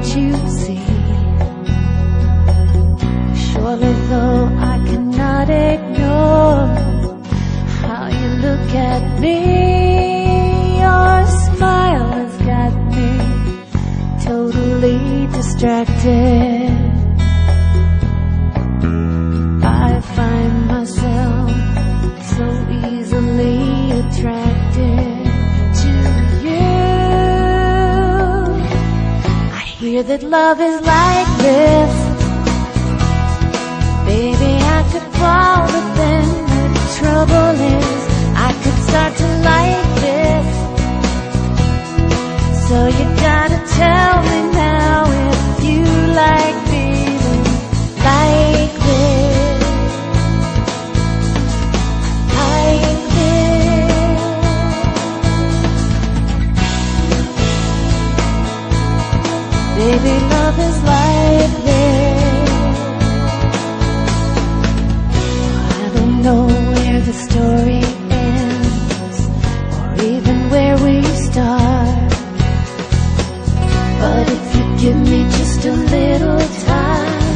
what you see. Surely though I cannot ignore how you look at me. Your smile has got me totally distracted. I find myself so easily attracted to you. I hear that love is like this. Baby, I could fall, but then the trouble is I could start to like this. So you gotta tell me now if you like feeling like this. Like this. Baby, love is like this. I don't know where the story ends, or even where we start. But if you give me just a little time,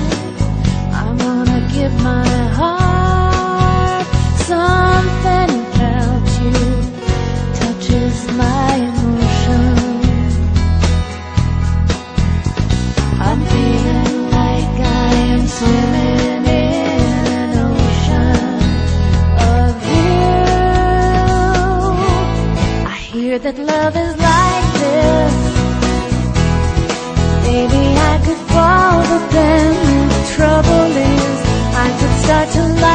I'm gonna give my heart. Something about you touches my emotion. I'm feeling like I am swimming in an ocean of you. I hear that love is like this. Maybe I could fall, but then the trouble is I could start to like